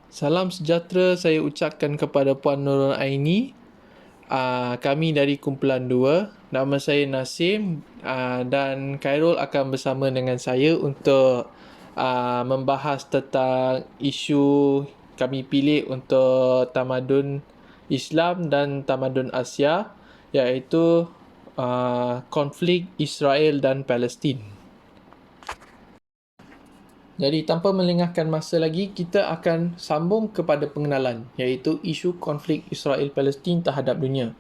Salam sejahtera saya ucapkan kepada Puan Nurul Aini. Kami dari kumpulan 2. Nama saya Nasim dan Khairul akan bersama dengan saya untuk membahas tentang isu kami pilih untuk tamadun Islam dan tamadun Asia, iaitu konflik Israel dan Palestin. Jadi tanpa melengahkan masa lagi, kita akan sambung kepada pengenalan, iaitu isu konflik Israel-Palestin terhadap dunia.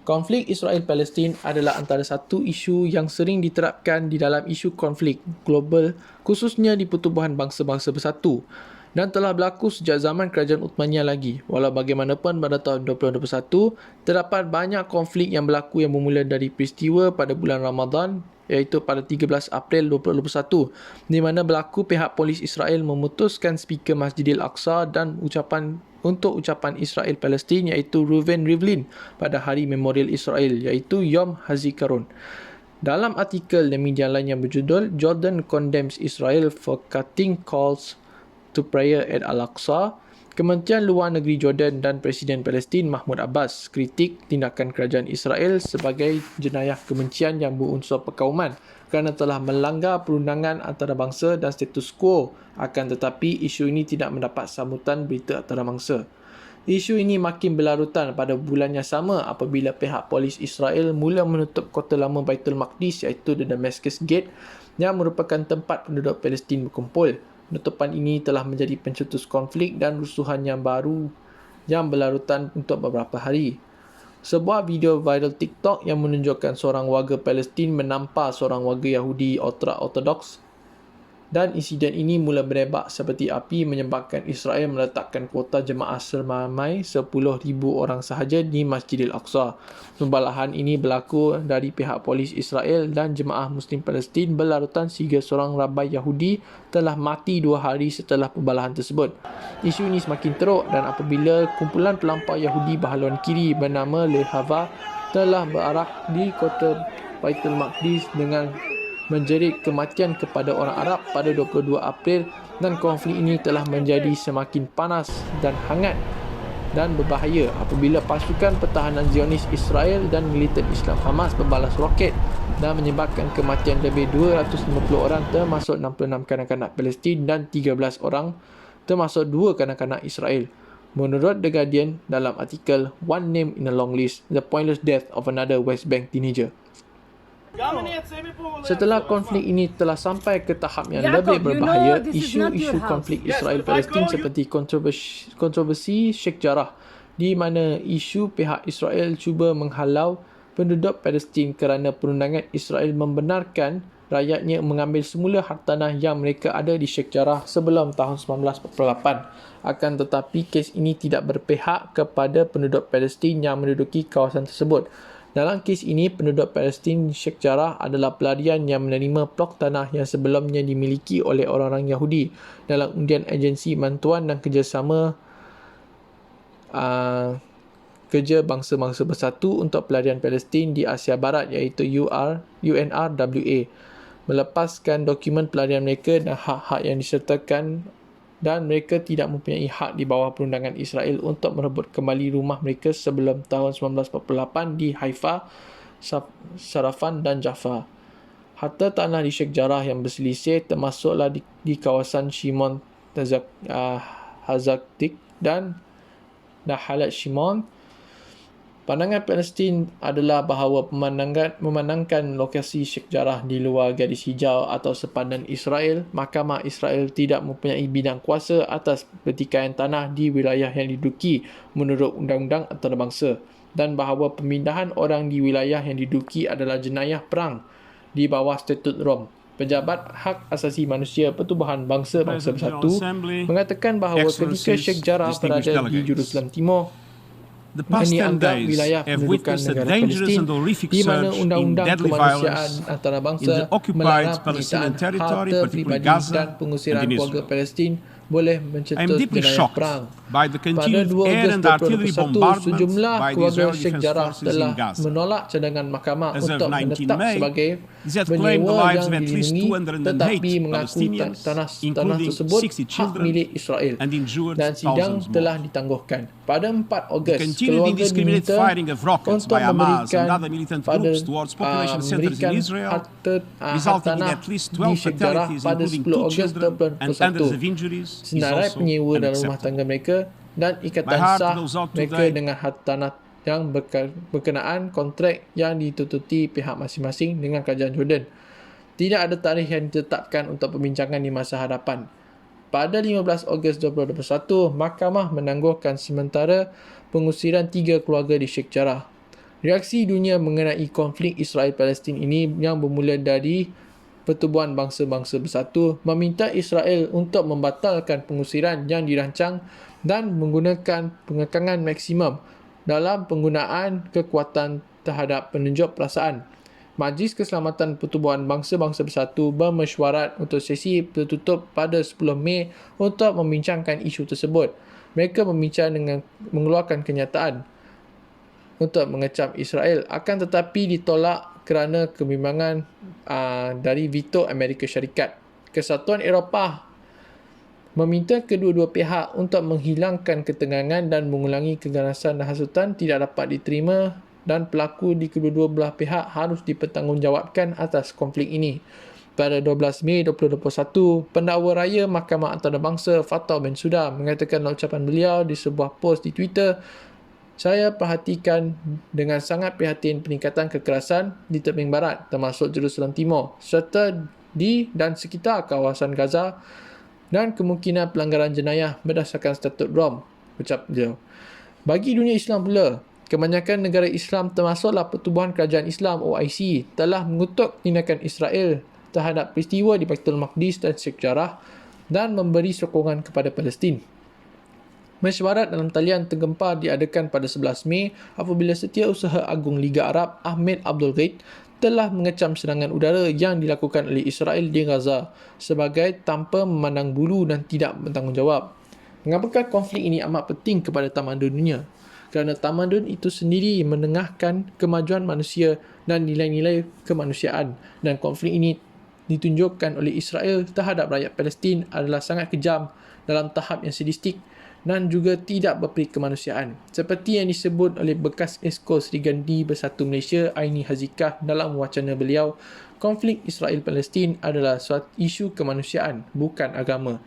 Konflik Israel-Palestin adalah antara satu isu yang sering diterapkan di dalam isu konflik global, khususnya di Pertubuhan Bangsa-Bangsa Bersatu, dan telah berlaku sejak zaman Kerajaan Uthmaniyah lagi. Walau bagaimanapun, pada tahun 2021, terdapat banyak konflik yang berlaku yang bermula dari peristiwa pada bulan Ramadan, iaitu pada 13 April 2021, di mana berlaku pihak polis Israel memutuskan speaker Masjidil Aqsa dan ucapan Israel Palestin, iaitu Reuven Rivlin, pada hari Memorial Israel, iaitu Yom HaZikaron. Dalam artikel di media lain yang berjudul Jordan condemns Israel for cutting calls to prayer at Al-Aqsa, Kementerian Luar Negeri Jordan dan Presiden Palestin Mahmud Abbas kritik tindakan kerajaan Israel sebagai jenayah kebencian yang berunsur perkauman kerana telah melanggar perundangan antarabangsa dan status quo. Akan tetapi, isu ini tidak mendapat sambutan berita antarabangsa. Isu ini makin berlarutan pada bulan yang sama apabila pihak polis Israel mula menutup kota lama Baitul Maqdis, iaitu The Damascus Gate, yang merupakan tempat penduduk Palestin berkumpul. Penutupan ini telah menjadi pencetus konflik dan rusuhan yang baru yang berlarutan untuk beberapa hari. Sebuah video viral TikTok yang menunjukkan seorang warga Palestin menampar seorang warga Yahudi ultra-ortodoks, dan insiden ini mula berebak seperti api menyebabkan Israel meletakkan kuota jemaah seramai 10,000 orang sahaja di Masjidil Aqsa. Pembalahan ini berlaku dari pihak polis Israel dan jemaah Muslim Palestin berlarutan sehingga seorang rabai Yahudi telah mati 2 hari setelah pembalahan tersebut. Isu ini semakin teruk dan apabila kumpulan pelampau Yahudi berhaluan kiri bernama Lehava telah berarah di kota Baitul Maqdis dengan menjerit kematian kepada orang Arab pada 22 April, dan konflik ini telah menjadi semakin panas dan hangat dan berbahaya apabila pasukan pertahanan Zionis Israel dan militer Islam Hamas berbalas roket dan menyebabkan kematian lebih 250 orang termasuk 66 kanak-kanak Palestin dan 13 orang termasuk 2 kanak-kanak Israel. Menurut The Guardian dalam artikel One Name in a Long List, The Pointless Death of Another West Bank Teenager. Setelah konflik ini telah sampai ke tahap yang lebih berbahaya, isu-isu konflik Israel-Palestin seperti kontroversi Sheikh Jarrah, di mana isu pihak Israel cuba menghalau penduduk Palestin kerana perundangan Israel membenarkan rakyatnya mengambil semula hartanah yang mereka ada di Sheikh Jarrah sebelum tahun 1948. Akan tetapi, kes ini tidak berpihak kepada penduduk Palestin yang menduduki kawasan tersebut. Dalam kes ini, penduduk Palestin Sheikh Jarrah adalah pelarian yang menerima blok tanah yang sebelumnya dimiliki oleh orang-orang Yahudi dalam undian agensi bantuan dan kerjasama kerja bangsa-bangsa bersatu untuk pelarian Palestin di Asia Barat, iaitu UNRWA, melepaskan dokumen pelarian mereka dan hak-hak yang disertakan, dan mereka tidak mempunyai hak di bawah perundangan Israel untuk merebut kembali rumah mereka sebelum tahun 1948 di Haifa, Sarafan dan Jaffa. Harta tanah di Sheikh Jarrah yang berselisih termasuklah di kawasan Shimon Hazaktik dan Nahalat Shimon. Pandangan Palestin adalah bahawa memandangkan lokasi Sheikh Jarrah di luar garis hijau atau sepadan Israel, Mahkamah Israel tidak mempunyai bidang kuasa atas pertikaian tanah di wilayah yang diduduki menurut undang-undang antarabangsa, dan bahawa pemindahan orang di wilayah yang diduduki adalah jenayah perang di bawah Statut Rom. Pejabat Hak Asasi Manusia Pertubuhan Bangsa-Bangsa Bersatu mengatakan bahawa ketika Sheikh Jarrah berada di Jerusalem Timur, yang dianggap wilayah pendudukan negara Palestin, di mana undang-undang kemanusiaan antarabangsa melarang penyitaan harta peribadi dan pengusiran warga Palestin boleh I am mencetus deeply jenayah shocked perang. by the Pada continued 2 air Ogos and artillery 2021, bombardment sejumlah by the keluarga Israeli Sheikh Defense Jarrah Forces in telah Gaza. menolak cadangan mahkamah As of untuk 19 menetap May, sebagai this had claimed the penyewa lives yang of at least dilindungi 208 tetapi mengaku Palestinians, tanah including tersebut 60 hak children, milik Israel and injured dan sidang thousands telah more. ditangguhkan. Pada 4 The Ogos, continued keluarga indiscriminate diminta firing of rockets untuk by Hamas and memberikan other militant groups towards population centers in Israel, hak resulting in tanah at least di 12 Sheikh Jarrah fatalities, pada including 10 2 Ogos children and hundreds of 2021. injuries, is Senarai also penyewa dalam rumah unacceptable. tangga mereka dan ikatan My heart sah goes out to mereka the dengan harta tanah yang berkenaan kontrak yang ditututi pihak masing-masing dengan kerajaan Jordan. Tidak ada tarikh yang ditetapkan untuk perbincangan di masa hadapan. Pada 15 Ogos 2021, mahkamah menangguhkan sementara pengusiran 3 keluarga di Sheikh Jarrah. Reaksi dunia mengenai konflik Israel-Palestin ini yang bermula dari Pertubuhan Bangsa-Bangsa Bersatu meminta Israel untuk membatalkan pengusiran yang dirancang dan menggunakan pengekangan maksimum dalam penggunaan kekuatan terhadap penunjuk perasaan. Majlis Keselamatan Pertubuhan Bangsa-Bangsa Bersatu bermesyuarat untuk sesi tertutup pada 10 Mei untuk membincangkan isu tersebut. Mereka membincang dengan mengeluarkan kenyataan untuk mengecam Israel, akan tetapi ditolak kerana kebimbangan dari veto Amerika Syarikat. Kesatuan Eropah meminta kedua-dua pihak untuk menghilangkan ketegangan dan mengulangi keganasan dan hasutan tidak dapat diterima dan pelaku di kedua-dua belah pihak harus dipertanggungjawabkan atas konflik ini. Pada 12 Mei 2021, pendakwa raya Mahkamah Antarabangsa Fattah Bensouda mengatakan dalam ucapan beliau di sebuah post di Twitter, "Saya perhatikan dengan sangat prihatin peningkatan kekerasan di tebing barat termasuk Jerusalem Timur serta di dan sekitar kawasan Gaza dan kemungkinan pelanggaran jenayah berdasarkan Statut Rom," ucap beliau. Bagi dunia Islam pula, kebanyakan negara Islam termasuklah Pertubuhan Kerajaan Islam OIC telah mengutuk tindakan Israel terhadap peristiwa di Baitul Maqdis dan Sheikh Jarrah dan memberi sokongan kepada Palestin. Mesyuarat dalam talian tergempar diadakan pada 11 Mei apabila Setiausaha Agung Liga Arab Ahmed Abdul Ghaid telah mengecam serangan udara yang dilakukan oleh Israel di Gaza sebagai tanpa memandang bulu dan tidak bertanggungjawab. Mengapakah konflik ini amat penting kepada tamadun dunia? Kerana tamadun itu sendiri menengahkan kemajuan manusia dan nilai-nilai kemanusiaan, dan konflik ini ditunjukkan oleh Israel terhadap rakyat Palestin adalah sangat kejam dalam tahap yang sadistik dan juga tidak berperi kemanusiaan. Seperti yang disebut oleh bekas Esko Sri Kandi Bersatu Malaysia Aini Hazikah dalam wacana beliau, konflik Israel-Palestin adalah suatu isu kemanusiaan, bukan agama.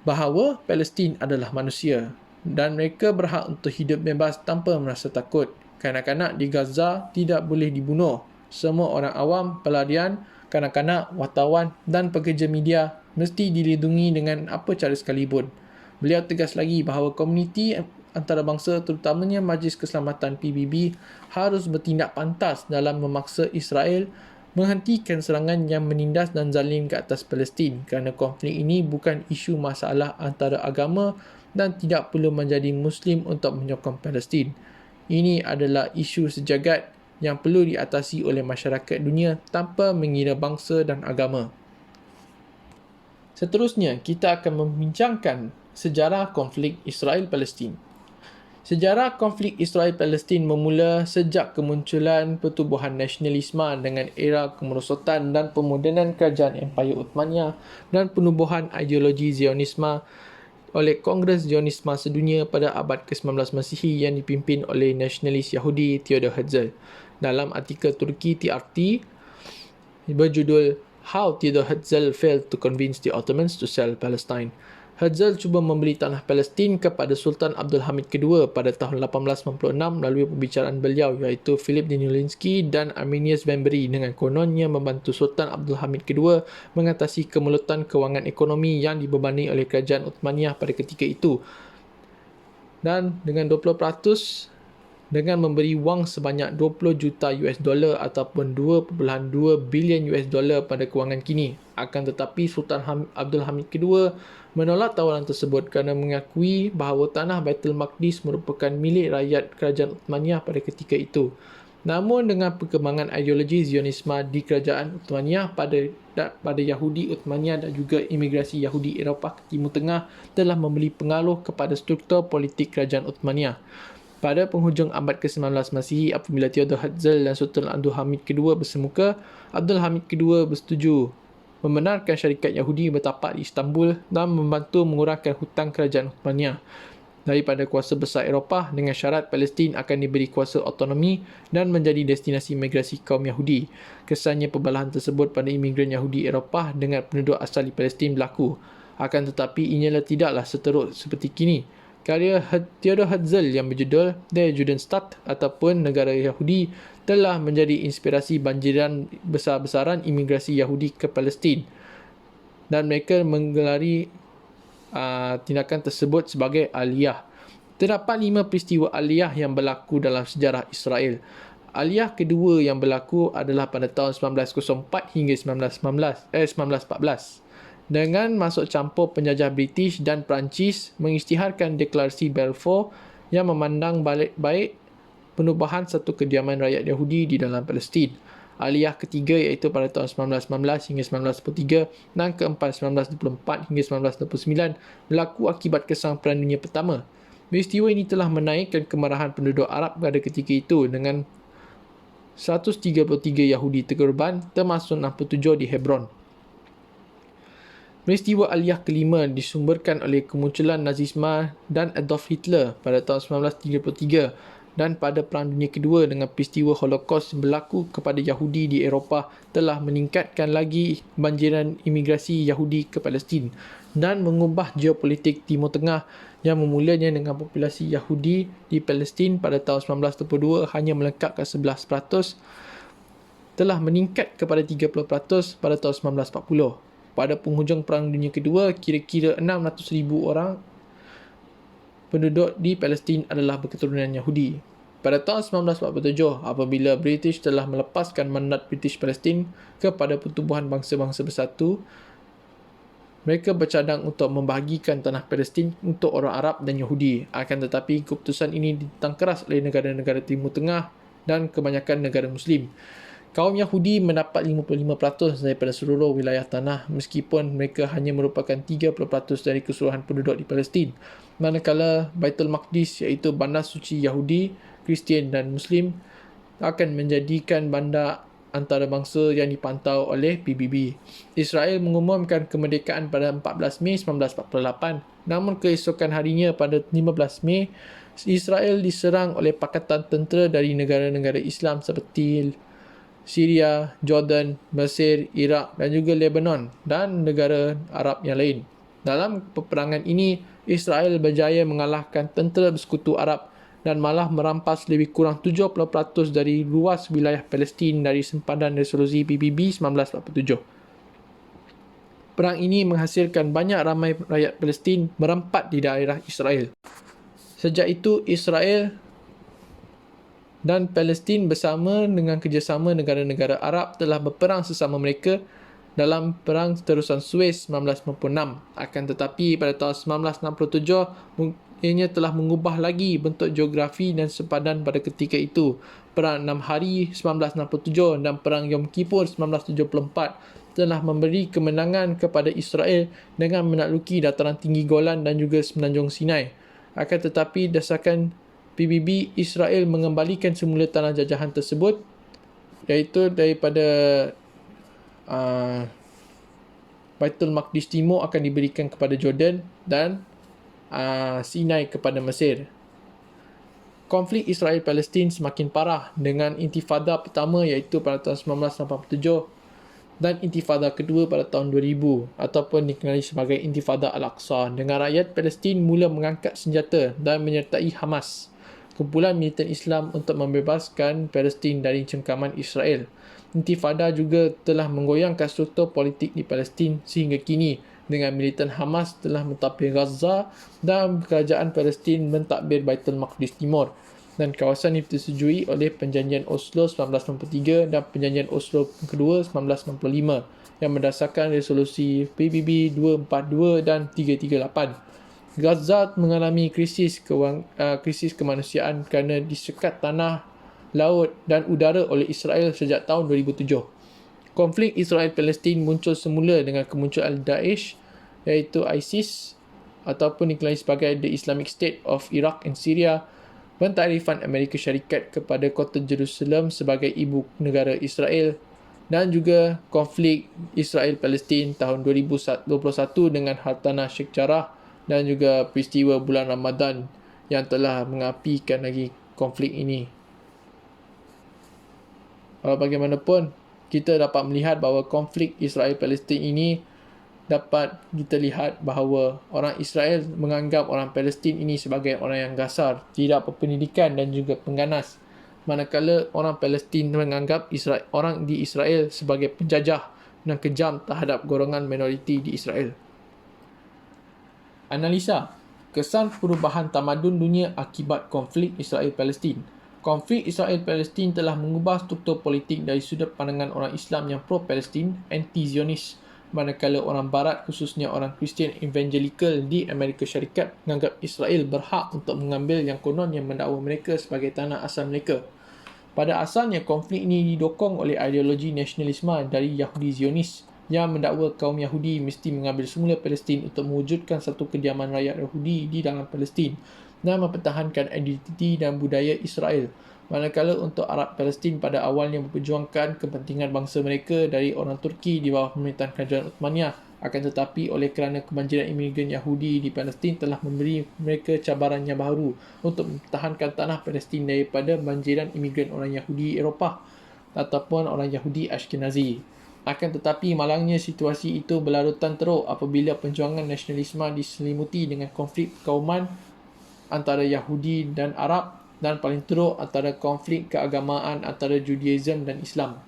Bahawa Palestin adalah manusia dan mereka berhak untuk hidup bebas tanpa merasa takut. Kanak-kanak di Gaza tidak boleh dibunuh. Semua orang awam, pelarian, kanak-kanak, wartawan dan pekerja media mesti dilindungi dengan apa cara sekalipun. Beliau tegas lagi bahawa komuniti antarabangsa terutamanya Majlis Keselamatan PBB harus bertindak pantas dalam memaksa Israel menghentikan serangan yang menindas dan zalim ke atas Palestin kerana konflik ini bukan isu masalah antara agama dan tidak perlu menjadi Muslim untuk menyokong Palestin. Ini adalah isu sejagat yang perlu diatasi oleh masyarakat dunia tanpa mengira bangsa dan agama. Seterusnya, kita akan membincangkan sejarah konflik Israel-Palestin. Sejarah konflik Israel-Palestin bermula sejak kemunculan pertubuhan nasionalisme dengan era kemerosotan dan pemodenan kerajaan Empayar Uthmaniyah dan penubuhan ideologi Zionisme oleh Kongres Zionisme Sedunia pada abad ke-19 Masihi yang dipimpin oleh nasionalis Yahudi Theodor Herzl. Dalam artikel Turki TRT berjudul "How Theodor Herzl Failed to Convince the Ottomans to Sell Palestine", Herzl cuba membeli tanah Palestin kepada Sultan Abdul Hamid II pada tahun 1896 melalui pembicaraan beliau iaitu Philip Danieliński dan Arminius Vanbury dengan kononnya membantu Sultan Abdul Hamid II mengatasi kemelutan kewangan ekonomi yang dibebani oleh kerajaan Uthmaniyah pada ketika itu. Dan dengan 20% dengan memberi wang sebanyak 20 juta US dollar ataupun 2.2 bilion US dollar pada kewangan kini. Akan tetapi Sultan Abdul Hamid II menolak tawaran tersebut kerana mengakui bahawa tanah Baitul Maqdis merupakan milik rakyat kerajaan Uthmaniyah pada ketika itu. Namun dengan perkembangan ideologi Zionisme di kerajaan Uthmaniyah pada Yahudi Uthmaniyah dan juga imigrasi Yahudi Eropah ke Timur Tengah telah memberi pengaruh kepada struktur politik kerajaan Uthmaniyah. Pada penghujung abad ke-19 Masihi, apabila Theodor Herzl dan Sultan Abdul Hamid II bersemuka, Abdul Hamid II bersetuju membenarkan syarikat Yahudi bertapak di Istanbul dan membantu mengurangkan hutang kerajaan Uthmaniyah daripada kuasa besar Eropah dengan syarat Palestin akan diberi kuasa otonomi dan menjadi destinasi migrasi kaum Yahudi. Kesannya perbalahan tersebut pada imigran Yahudi Eropah dengan penduduk asal di Palestin berlaku. Akan tetapi ianya tidaklah seteruk seperti kini. Karya Theodor Herzl yang berjudul Der Judenstaat ataupun Negara Yahudi telah menjadi inspirasi banjiran besar-besaran imigrasi Yahudi ke Palestin dan mereka menggelari tindakan tersebut sebagai aliyah. Terdapat 5 peristiwa aliyah yang berlaku dalam sejarah Israel. Aliyah kedua yang berlaku adalah pada tahun 1904 hingga 1914 dengan masuk campur penjajah British dan Perancis mengisytiharkan deklarasi Balfour yang memandang baik penubuhan satu kediaman rakyat Yahudi di dalam Palestin. Aliyah ketiga iaitu pada tahun 1919 hingga 1923 dan keempat 1924 hingga 1929 berlaku akibat kesan Perang Dunia Pertama. Peristiwa ini telah menaikkan kemarahan penduduk Arab pada ketika itu dengan 133 Yahudi terkorban termasuk 67 di Hebron. Peristiwa Aliyah kelima disumberkan oleh kemunculan Nazisme dan Adolf Hitler pada tahun 1933 dan pada Perang Dunia Kedua dengan peristiwa Holocaust berlaku kepada Yahudi di Eropah telah meningkatkan lagi banjiran imigrasi Yahudi ke Palestin dan mengubah geopolitik Timur Tengah yang memulanya dengan populasi Yahudi di Palestin pada tahun 1922 hanya melengkapkan 11% telah meningkat kepada 30% pada tahun 1940. Pada penghujung Perang Dunia Kedua, kira-kira 600,000 orang penduduk di Palestin adalah berketurunan Yahudi. Pada tahun 1947, apabila British telah melepaskan mandat British Palestin kepada Pertubuhan Bangsa-Bangsa Bersatu, mereka bercadang untuk membahagikan tanah Palestin untuk orang Arab dan Yahudi. Akan tetapi, keputusan ini ditentang keras oleh negara-negara Timur Tengah dan kebanyakan negara Muslim. Kaum Yahudi mendapat 55% daripada seluruh wilayah tanah meskipun mereka hanya merupakan 30% dari keseluruhan penduduk di Palestin. Manakala Baitul Maqdis iaitu bandar suci Yahudi, Kristian dan Muslim akan menjadikan bandar antarabangsa yang dipantau oleh PBB. Israel mengumumkan kemerdekaan pada 14 Mei 1948. Namun keesokan harinya pada 15 Mei, Israel diserang oleh pakatan tentera dari negara-negara Islam seperti Syria, Jordan, Mesir, Iraq dan juga Lebanon dan negara Arab yang lain. Dalam peperangan ini, Israel berjaya mengalahkan tentera bersekutu Arab dan malah merampas lebih kurang 70% dari luas wilayah Palestin dari sempadan resolusi PBB 1947. Perang ini menghasilkan banyak ramai rakyat Palestin merempat di daerah Israel. Sejak itu, Israel dan Palestin bersama dengan kerjasama negara-negara Arab telah berperang sesama mereka dalam Perang Terusan Suez 1996. Akan tetapi pada tahun 1967, ianya telah mengubah lagi bentuk geografi dan sempadan pada ketika itu. Perang 6 Hari 1967 dan Perang Yom Kippur 1974 telah memberi kemenangan kepada Israel dengan menakluki dataran tinggi Golan dan juga Semenanjung Sinai. Akan tetapi dasarkan PBB, Israel mengembalikan semula tanah jajahan tersebut iaitu daripada Baitul Maqdis Timur akan diberikan kepada Jordan dan Sinai kepada Mesir. Konflik Israel-Palestin semakin parah dengan intifada pertama iaitu pada tahun 1987 dan intifada kedua pada tahun 2000 ataupun dikenali sebagai Intifada Al-Aqsa dengan rakyat Palestin mula mengangkat senjata dan menyertai Hamas, kumpulan militan Islam untuk membebaskan Palestin dari cengkaman Israel. Intifada juga telah menggoyangkan struktur politik di Palestin sehingga kini dengan militan Hamas telah mentapir Gaza dan kerajaan Palestin mentadbir Baitul Maqdis Timur dan kawasan ini disetujui oleh Perjanjian Oslo 1993 dan Perjanjian Oslo kedua 1995 yang berdasarkan resolusi PBB 242 dan 338. Gaza mengalami krisis kemanusiaan kerana disekat tanah laut dan udara oleh Israel sejak tahun 2007. Konflik Israel-Palestin muncul semula dengan kemunculan Daesh iaitu ISIS ataupun dikenali sebagai The Islamic State of Iraq and Syria, pentarifan Amerika Syarikat kepada kota Jerusalem sebagai ibu negara Israel, dan juga konflik Israel-Palestin tahun 2021 dengan hartanah Sheikh Jarrah dan juga peristiwa bulan Ramadan yang telah mengapikan lagi konflik ini. Bagaimanapun, kita dapat melihat bahawa konflik Israel-Palestin ini dapat kita lihat bahawa orang Israel menganggap orang Palestin ini sebagai orang yang kasar, tidak berpendidikan dan juga pengganas. Manakala orang Palestin menganggap orang di Israel sebagai penjajah dan kejam terhadap golongan minoriti di Israel. Analisa kesan perubahan tamadun dunia akibat konflik Israel-Palestin. Konflik Israel-Palestin telah mengubah struktur politik dari sudut pandangan orang Islam yang pro-Palestin, anti-Zionis, manakala orang Barat khususnya orang Kristian Evangelical di Amerika Syarikat menganggap Israel berhak untuk mengambil yang konon yang mendakwa mereka sebagai tanah asal mereka. Pada asalnya, konflik ini didokong oleh ideologi nasionalisme dari Yahudi Zionis yang mendakwa kaum Yahudi mesti mengambil semula Palestin untuk mewujudkan satu kediaman rakyat Yahudi di dalam Palestin dan mempertahankan identiti dan budaya Israel. Manakala untuk Arab Palestin pada awalnya memperjuangkan kepentingan bangsa mereka dari orang Turki di bawah pemerintahan Kerajaan Uthmaniyah, akan tetapi oleh kerana kebanjiran imigran Yahudi di Palestin telah memberi mereka cabaran yang baru untuk mempertahankan tanah Palestin daripada banjiran imigran orang Yahudi Eropah ataupun orang Yahudi Ashkenazi. Akan tetapi malangnya situasi itu berlarutan teruk apabila perjuangan nasionalisme diselimuti dengan konflik perkauman antara Yahudi dan Arab, dan paling teruk antara konflik keagamaan antara Judaism dan Islam.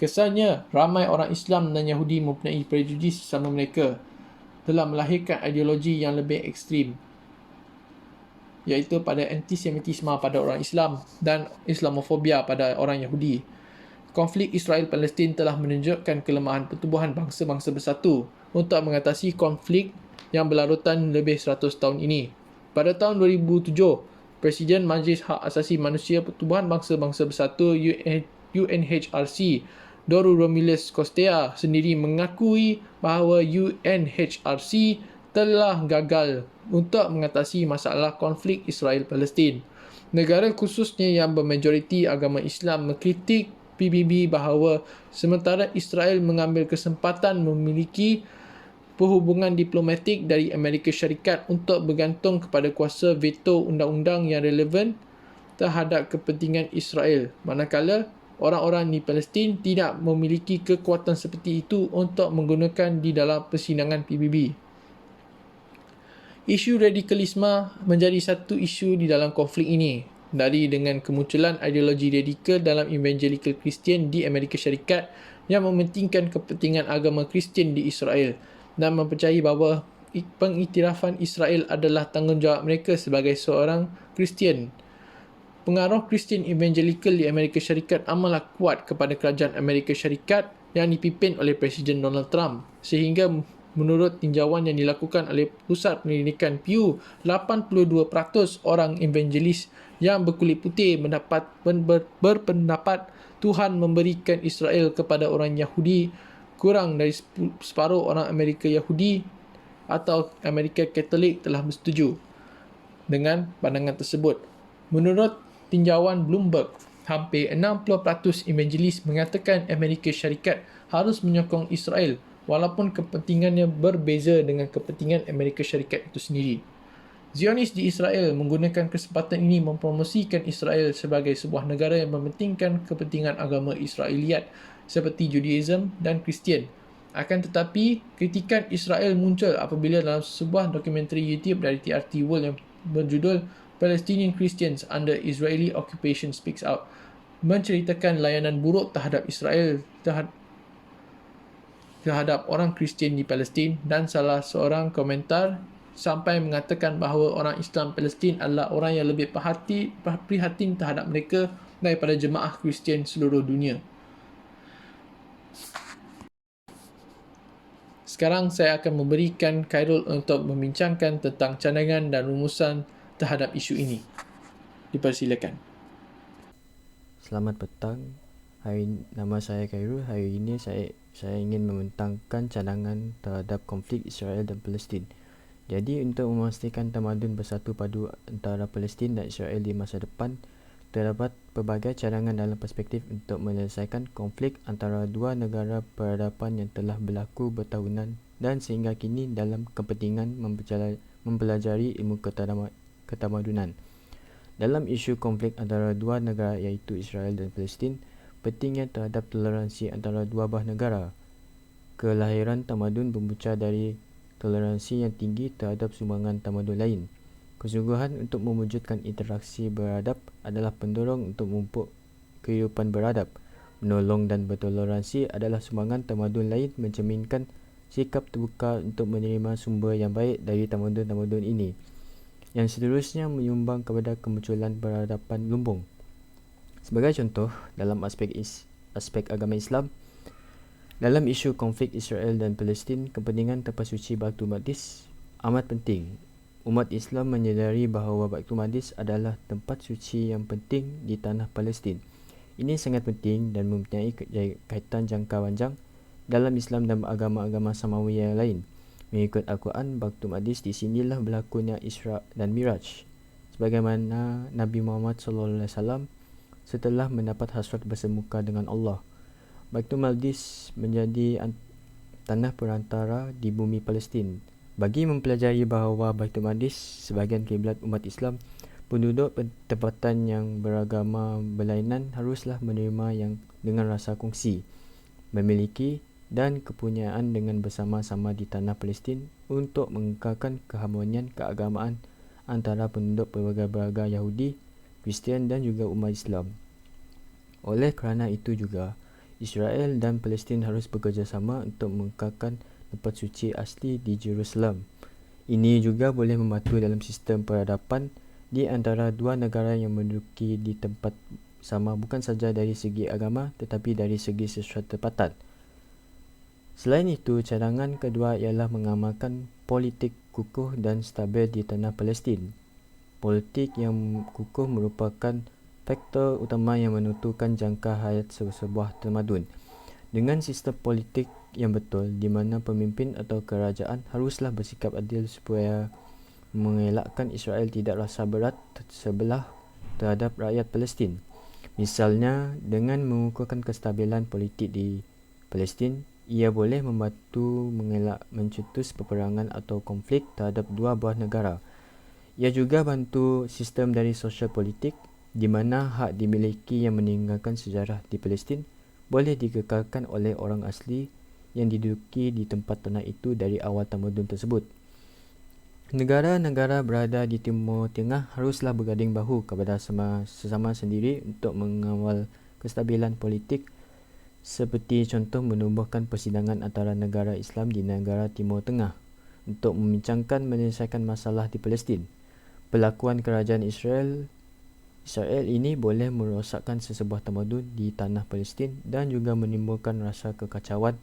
Kesannya, ramai orang Islam dan Yahudi mempunyai prejudis sama mereka, telah melahirkan ideologi yang lebih ekstrim, iaitu pada antisemitisme pada orang Islam dan Islamofobia pada orang Yahudi. Konflik Israel-Palestin telah menunjukkan kelemahan pertubuhan bangsa-bangsa bersatu untuk mengatasi konflik yang berlarutan lebih 100 tahun ini. Pada tahun 2007, Presiden Majlis Hak Asasi Manusia Pertubuhan Bangsa-Bangsa Bersatu UNHRC, Doru Romulus Kostea sendiri mengakui bahawa UNHRC telah gagal untuk mengatasi masalah konflik Israel-Palestin. Negara khususnya yang bermajoriti agama Islam mengkritik PBB bahawa sementara Israel mengambil kesempatan memiliki perhubungan diplomatik dari Amerika Syarikat untuk bergantung kepada kuasa veto undang-undang yang relevan terhadap kepentingan Israel, manakala orang-orang di Palestin tidak memiliki kekuatan seperti itu untuk menggunakan di dalam persidangan PBB. Isu radikalisme menjadi satu isu di dalam konflik ini, dari dengan kemunculan ideologi radikal dalam Evangelical Christian di Amerika Syarikat yang mementingkan kepentingan agama Kristian di Israel dan mempercayai bahawa pengiktirafan Israel adalah tanggungjawab mereka sebagai seorang Kristian. Pengaruh Kristian Evangelical di Amerika Syarikat amatlah kuat kepada kerajaan Amerika Syarikat yang dipimpin oleh Presiden Donald Trump, sehingga menurut tinjauan yang dilakukan oleh Pusat Pendidikan Pew, 82% orang evangelis yang berkulit putih berpendapat Tuhan memberikan Israel kepada orang Yahudi. Kurang dari separuh orang Amerika Yahudi atau Amerika Katolik telah bersetuju dengan pandangan tersebut. Menurut tinjauan Bloomberg, hampir 60% evangelis mengatakan Amerika Syarikat harus menyokong Israel walaupun kepentingannya berbeza dengan kepentingan Amerika Syarikat itu sendiri. Zionis di Israel menggunakan kesempatan ini mempromosikan Israel sebagai sebuah negara yang mementingkan kepentingan agama Israeliat seperti Judaism dan Kristian. Akan tetapi, kritikan Israel muncul apabila dalam sebuah dokumentari YouTube dari TRT World yang berjudul Palestinian Christians Under Israeli Occupation Speaks Out menceritakan layanan buruk terhadap Israel terhadap orang Kristian di Palestin, dan salah seorang komentar sampai mengatakan bahawa orang Islam Palestin adalah orang yang lebih prihatin terhadap mereka daripada jemaah Kristian seluruh dunia. Sekarang saya akan memberikan Khairul untuk membincangkan tentang cadangan dan rumusan terhadap isu ini. Dipersilakan. Selamat petang. Nama saya Khairul. Hari ini saya ingin membentangkan cadangan terhadap konflik Israel dan Palestin. Jadi untuk memastikan tamadun bersatu padu antara Palestin dan Israel di masa depan, terdapat pelbagai cadangan dalam perspektif untuk menyelesaikan konflik antara dua negara peradaban yang telah berlaku bertahunan dan sehingga kini dalam kepentingan mempelajari ilmu ketamadunan. Dalam isu konflik antara dua negara iaitu Israel dan Palestin, pentingnya terhadap toleransi antara dua belah negara. Kelahiran tamadun bermula dari toleransi yang tinggi terhadap sumbangan tamadun lain. Kesungguhan untuk mewujudkan interaksi beradab adalah pendorong untuk memupuk kehidupan beradab. Menolong dan bertoleransi adalah sumbangan tamadun lain mencerminkan sikap terbuka untuk menerima sumber yang baik dari tamadun-tamadun ini, yang seterusnya menyumbang kepada kemunculan peradaban lumbung. Sebagai contoh, dalam aspek agama Islam, dalam isu konflik Israel dan Palestin, kepentingan tempat suci Baitul Maqdis amat penting. Umat Islam menyedari bahawa Baitul Maqdis adalah tempat suci yang penting di tanah Palestin. Ini sangat penting dan mempunyai kaitan jangka panjang dalam Islam dan agama-agama samawi yang lain. Mengikut Al-Quran, Baitul Maqdis di sinilah berlakunya Isra dan Miraj. Sebagaimana Nabi Muhammad SAW setelah mendapat hasrat bersemuka dengan Allah. Baitul Maqdis menjadi tanah perantara di bumi Palestin. Bagi mempelajari bahawa Baitul Maqdis sebahagian kiblat umat Islam, penduduk tempatan yang beragama berlainan haruslah menerima yang dengan rasa kongsi, memiliki dan kepunyaan dengan bersama-sama di tanah Palestin untuk mengekalkan keharmonian keagamaan antara penduduk berbagai-bagai Yahudi, Kristian dan juga umat Islam. Oleh kerana itu juga, Israel dan Palestin harus bekerjasama untuk mengekalkan tempat suci asli di Jerusalem. Ini juga boleh membantu dalam sistem peradaban di antara dua negara yang menduduki di tempat sama bukan saja dari segi agama tetapi dari segi sesuatu tempatan. Selain itu, cadangan kedua ialah mengamalkan politik kukuh dan stabil di tanah Palestin. Politik yang kukuh merupakan faktor utama yang menentukan jangka hayat sebuah tamadun. Dengan sistem politik yang betul, di mana pemimpin atau kerajaan haruslah bersikap adil supaya mengelakkan Israel tidak rasa berat sebelah terhadap rakyat Palestin. Misalnya, dengan mengukuhkan kestabilan politik di Palestin, ia boleh membantu mengelak mencetus peperangan atau konflik terhadap dua buah negara. Ia juga bantu sistem dari sosial politik di mana hak dimiliki yang meninggalkan sejarah di Palestin boleh dikekalkan oleh orang asli yang diduduki di tempat tanah itu dari awal tamadun tersebut. Negara-negara berada di Timur Tengah haruslah berganding bahu kepada sesama sendiri untuk mengawal kestabilan politik, seperti contoh menumbuhkan persidangan antara negara Islam di negara Timur Tengah untuk membincangkan menyelesaikan masalah di Palestin. Perlakuan kerajaan Israel ini boleh merosakkan sesebuah tamadun di tanah Palestin dan juga menimbulkan rasa kekacauan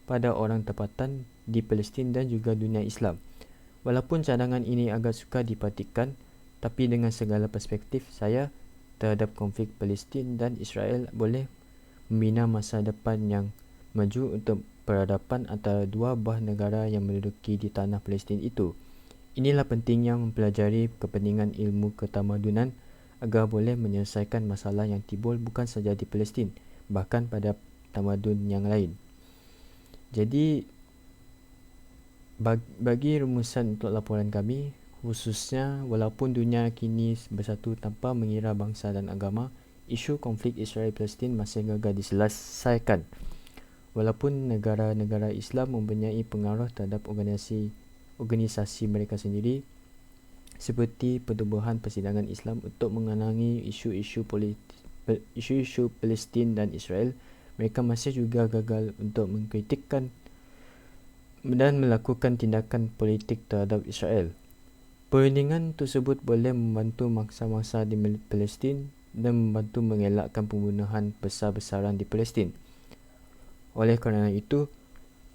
pada orang tempatan di Palestin dan juga dunia Islam. Walaupun cadangan ini agak sukar diperhatikan, tapi dengan segala perspektif saya terhadap konflik Palestin dan Israel boleh membina masa depan yang maju untuk peradaban antara dua buah negara yang menduduki di tanah Palestin itu. Inilah pentingnya mempelajari kepentingan ilmu ketamadunan agar boleh menyelesaikan masalah yang timbul bukan saja di Palestin, bahkan pada tamadun yang lain. Jadi, bagi rumusan untuk laporan kami, khususnya walaupun dunia kini bersatu tanpa mengira bangsa dan agama, isu konflik Israel-Palestin masih gagal diselesaikan. Walaupun negara-negara Islam mempunyai pengaruh terhadap organisasi mereka sendiri, seperti pertubuhan persidangan Islam untuk mengenangi isu-isu Palestin dan Israel, mereka masih juga gagal untuk mengkritikkan dan melakukan tindakan politik terhadap Israel. Perundingan tersebut boleh membantu mangsa-mangsa di Palestin dan membantu mengelakkan pembunuhan besar-besaran di Palestin. Oleh kerana itu,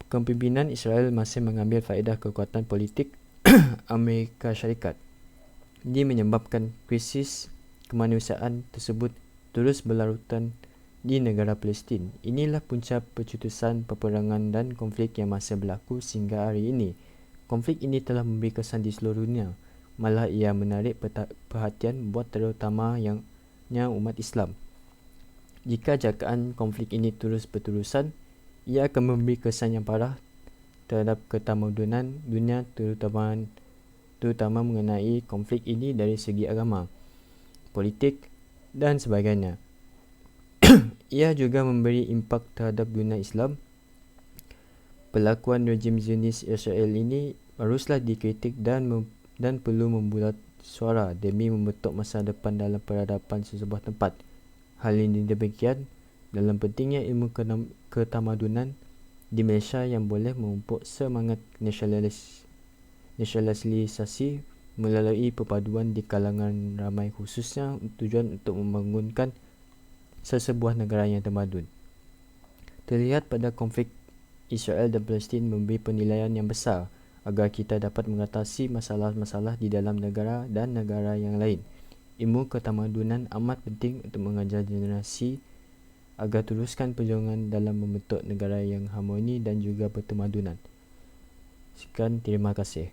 kepimpinan Israel masih mengambil faedah kekuatan politik Amerika Syarikat. Ini menyebabkan krisis kemanusiaan tersebut terus berlarutan di negara Palestin. Inilah punca percetusan peperangan dan konflik yang masih berlaku sehingga hari ini. Konflik ini telah memberi kesan di seluruh dunia. Malah ia menarik perhatian buat terutama yang umat Islam. Jika jagaan konflik ini terus berterusan, ia akan memberi kesan yang parah terhadap ketamadunan dunia terutama mengenai konflik ini dari segi agama, politik dan sebagainya. Ia juga memberi impak terhadap dunia Islam. Perlakuan rejim Zionis Israel ini haruslah dikritik dan perlu membulat suara demi membentuk masa depan dalam peradaban sesebuah tempat. Hal ini demikian dalam pentingnya ilmu ketamadunan di Malaysia yang boleh memupuk semangat nasionalisasi melalui perpaduan di kalangan ramai, khususnya tujuan untuk membangunkan sesebuah negara yang tamadun. Terlihat pada konflik Israel dan Palestin memberi penilaian yang besar agar kita dapat mengatasi masalah-masalah di dalam negara dan negara yang lain. Ilmu ketamadunan amat penting untuk mengajar generasi agar teruskan perjuangan dalam membentuk negara yang harmoni dan juga bertemadunan. Sekian, terima kasih.